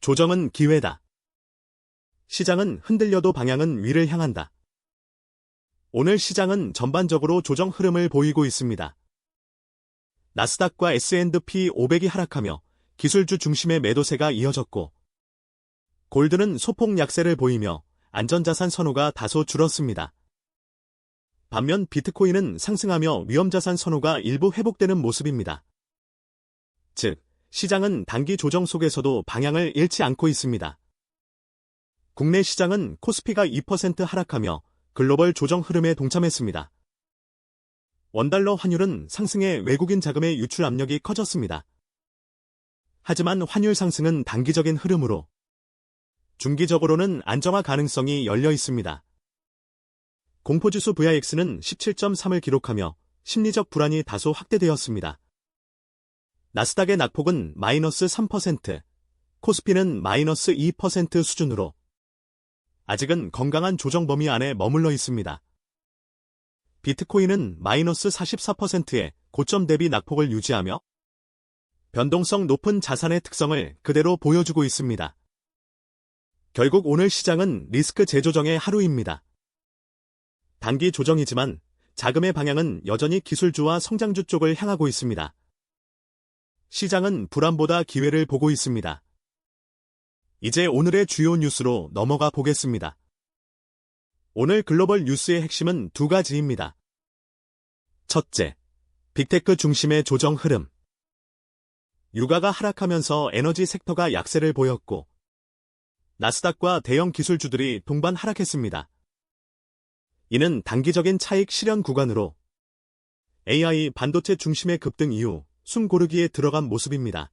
조정은 기회다. 시장은 흔들려도 방향은 위를 향한다. 오늘 시장은 전반적으로 조정 흐름을 보이고 있습니다. 나스닥과 S&P 500이 하락하며 기술주 중심의 매도세가 이어졌고, 골드는 소폭 약세를 보이며 안전자산 선호가 다소 줄었습니다. 반면 비트코인은 상승하며 위험자산 선호가 일부 회복되는 모습입니다. 즉, 시장은 단기 조정 속에서도 방향을 잃지 않고 있습니다. 국내 시장은 코스피가 2% 하락하며 글로벌 조정 흐름에 동참했습니다. 원달러 환율은 상승해 외국인 자금의 유출 압력이 커졌습니다. 하지만 환율 상승은 단기적인 흐름으로 중기적으로는 안정화 가능성이 열려 있습니다. 공포지수 VIX는 17.3을 기록하며 심리적 불안이 다소 확대되었습니다. 나스닥의 낙폭은 마이너스 3%, 코스피는 마이너스 2% 수준으로 아직은 건강한 조정 범위 안에 머물러 있습니다. 비트코인은 마이너스 44%의 고점 대비 낙폭을 유지하며 변동성 높은 자산의 특성을 그대로 보여주고 있습니다. 결국 오늘 시장은 리스크 재조정의 하루입니다. 단기 조정이지만 자금의 방향은 여전히 기술주와 성장주 쪽을 향하고 있습니다. 시장은 불안보다 기회를 보고 있습니다. 이제 오늘의 주요 뉴스로 넘어가 보겠습니다. 오늘 글로벌 뉴스의 핵심은 두 가지입니다. 첫째, 빅테크 중심의 조정 흐름. 유가가 하락하면서 에너지 섹터가 약세를 보였고, 나스닥과 대형 기술주들이 동반 하락했습니다. 이는 단기적인 차익 실현 구간으로 AI 반도체 중심의 급등 이후 숨 고르기에 들어간 모습입니다.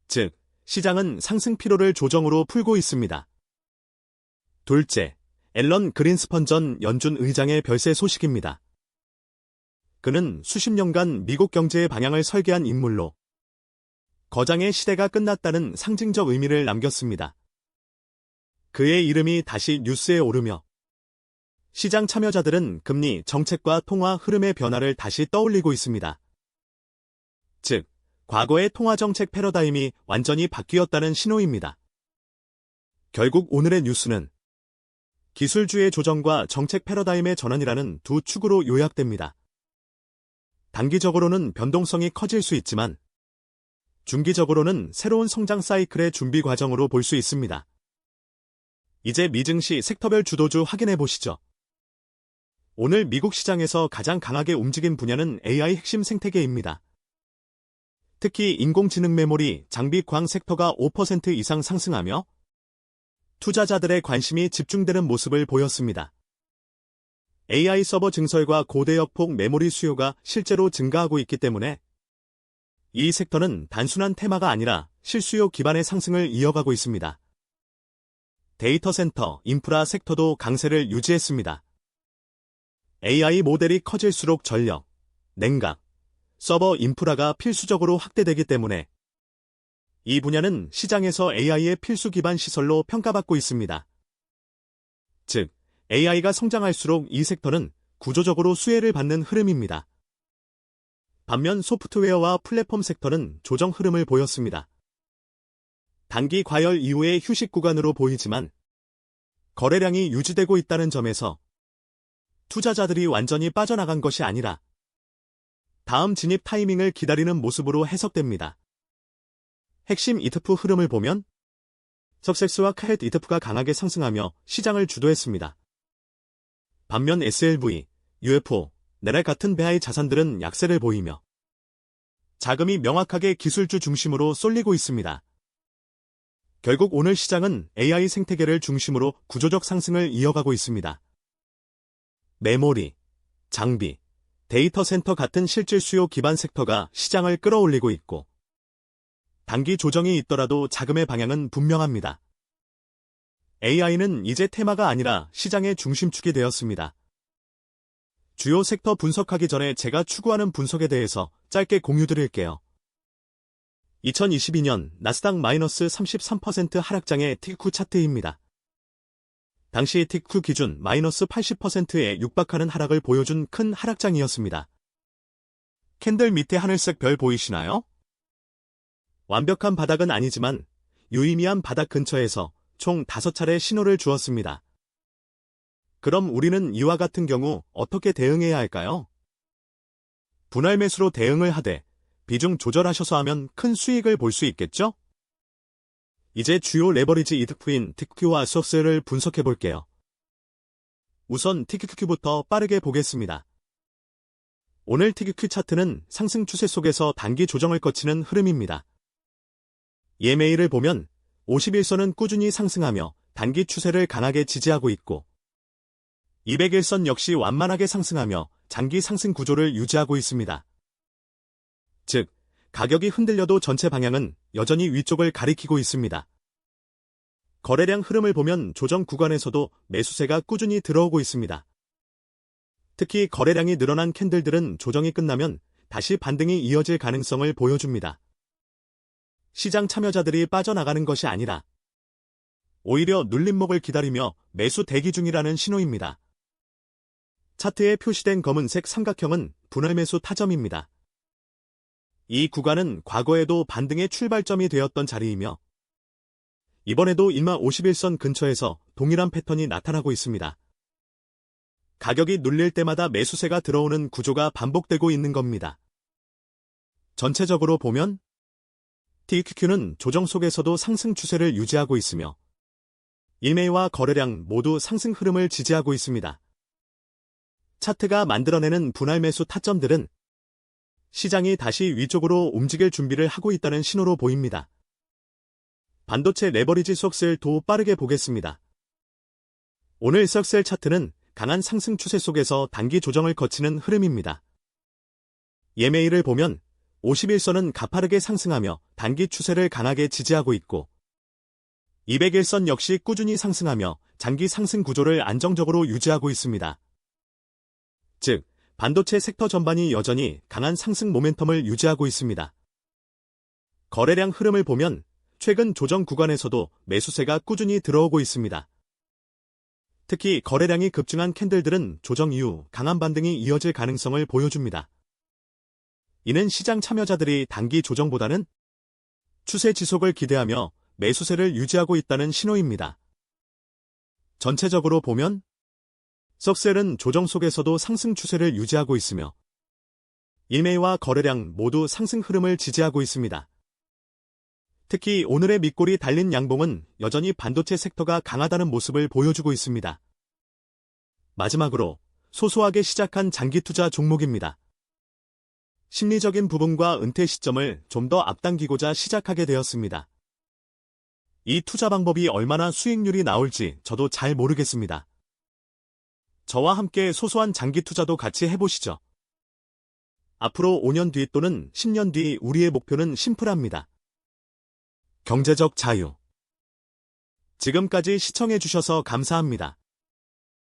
즉, 시장은 상승 피로를 조정으로 풀고 있습니다. 둘째, 앨런 그린스펀 전 연준 의장의 별세 소식입니다. 그는 수십 년간 미국 경제의 방향을 설계한 인물로 거장의 시대가 끝났다는 상징적 의미를 남겼습니다. 그의 이름이 다시 뉴스에 오르며 시장 참여자들은 금리, 정책과 통화 흐름의 변화를 다시 떠올리고 있습니다. 즉, 과거의 통화정책 패러다임이 완전히 바뀌었다는 신호입니다. 결국 오늘의 뉴스는 기술주의 조정과 정책 패러다임의 전환이라는 두 축으로 요약됩니다. 단기적으로는 변동성이 커질 수 있지만 중기적으로는 새로운 성장 사이클의 준비 과정으로 볼 수 있습니다. 이제 미증시 섹터별 주도주 확인해 보시죠. 오늘 미국 시장에서 가장 강하게 움직인 분야는 AI 핵심 생태계입니다. 특히 인공지능 메모리, 장비 광 섹터가 5% 이상 상승하며 투자자들의 관심이 집중되는 모습을 보였습니다. AI 서버 증설과 고대역폭 메모리 수요가 실제로 증가하고 있기 때문에 이 섹터는 단순한 테마가 아니라 실수요 기반의 상승을 이어가고 있습니다. 데이터 센터, 인프라 섹터도 강세를 유지했습니다. AI 모델이 커질수록 전력, 냉각, 서버 인프라가 필수적으로 확대되기 때문에 이 분야는 시장에서 AI의 필수 기반 시설로 평가받고 있습니다. 즉, AI가 성장할수록 이 섹터는 구조적으로 수혜를 받는 흐름입니다. 반면 소프트웨어와 플랫폼 섹터는 조정 흐름을 보였습니다. 단기 과열 이후의 휴식 구간으로 보이지만 거래량이 유지되고 있다는 점에서 투자자들이 완전히 빠져나간 것이 아니라 다음 진입 타이밍을 기다리는 모습으로 해석됩니다. 핵심 ETF 흐름을 보면 석섹스와 카헷 ETF가 강하게 상승하며 시장을 주도했습니다. 반면 SLV, UFO, 네락 같은 배아의 자산들은 약세를 보이며 자금이 명확하게 기술주 중심으로 쏠리고 있습니다. 결국 오늘 시장은 AI 생태계를 중심으로 구조적 상승을 이어가고 있습니다. 메모리, 장비, 데이터 센터 같은 실질 수요 기반 섹터가 시장을 끌어올리고 있고 단기 조정이 있더라도 자금의 방향은 분명합니다. AI는 이제 테마가 아니라 시장의 중심축이 되었습니다. 주요 섹터 분석하기 전에 제가 추구하는 분석에 대해서 짧게 공유드릴게요. 2022년 나스닥 마이너스 33% 하락장의 TQ 차트입니다. 당시 TQ 기준 마이너스 80%에 육박하는 하락을 보여준 큰 하락장이었습니다. 캔들 밑에 하늘색 별 보이시나요? 완벽한 바닥은 아니지만 유의미한 바닥 근처에서 총 5차례 신호를 주었습니다. 그럼 우리는 이와 같은 경우 어떻게 대응해야 할까요? 분할 매수로 대응을 하되 비중 조절하셔서 하면 큰 수익을 볼 수 있겠죠? 이제 주요 레버리지 이득표인 TQQ와 소스를 분석해 볼게요. 우선 TQQ부터 빠르게 보겠습니다. 오늘 TQQ 차트는 상승 추세 속에서 단기 조정을 거치는 흐름입니다. EMA를 보면 51선은 꾸준히 상승하며 단기 추세를 강하게 지지하고 있고 201선 역시 완만하게 상승하며 장기 상승 구조를 유지하고 있습니다. 즉, 가격이 흔들려도 전체 방향은 여전히 위쪽을 가리키고 있습니다. 거래량 흐름을 보면 조정 구간에서도 매수세가 꾸준히 들어오고 있습니다. 특히 거래량이 늘어난 캔들들은 조정이 끝나면 다시 반등이 이어질 가능성을 보여줍니다. 시장 참여자들이 빠져나가는 것이 아니라 오히려 눌림목을 기다리며 매수 대기 중이라는 신호입니다. 차트에 표시된 검은색 삼각형은 분할 매수 타점입니다. 이 구간은 과거에도 반등의 출발점이 되었던 자리이며 이번에도 2151선 근처에서 동일한 패턴이 나타나고 있습니다. 가격이 눌릴 때마다 매수세가 들어오는 구조가 반복되고 있는 겁니다. 전체적으로 보면 TQQ는 조정 속에서도 상승 추세를 유지하고 있으며 EMA와 거래량 모두 상승 흐름을 지지하고 있습니다. 차트가 만들어내는 분할 매수 타점들은 시장이 다시 위쪽으로 움직일 준비를 하고 있다는 신호로 보입니다. 반도체 레버리지 속셀 도 빠르게 보겠습니다. 오늘 속셀 차트는 강한 상승 추세 속에서 단기 조정을 거치는 흐름입니다. EMA를 보면 51선은 가파르게 상승하며 단기 추세를 강하게 지지하고 있고 201선 역시 꾸준히 상승하며 장기 상승 구조를 안정적으로 유지하고 있습니다. 즉, 반도체 섹터 전반이 여전히 강한 상승 모멘텀을 유지하고 있습니다. 거래량 흐름을 보면 최근 조정 구간에서도 매수세가 꾸준히 들어오고 있습니다. 특히 거래량이 급증한 캔들들은 조정 이후 강한 반등이 이어질 가능성을 보여줍니다. 이는 시장 참여자들이 단기 조정보다는 추세 지속을 기대하며 매수세를 유지하고 있다는 신호입니다. 전체적으로 보면 속셀은 조정 속에서도 상승 추세를 유지하고 있으며 EMA와 거래량 모두 상승 흐름을 지지하고 있습니다. 특히 오늘의 밑골이 달린 양봉은 여전히 반도체 섹터가 강하다는 모습을 보여주고 있습니다. 마지막으로 소소하게 시작한 장기 투자 종목입니다. 심리적인 부분과 은퇴 시점을 좀 더 앞당기고자 시작하게 되었습니다. 이 투자 방법이 얼마나 수익률이 나올지 저도 잘 모르겠습니다. 저와 함께 소소한 장기 투자도 같이 해보시죠. 앞으로 5년 뒤 또는 10년 뒤 우리의 목표는 심플합니다. 경제적 자유. 지금까지 시청해주셔서 감사합니다.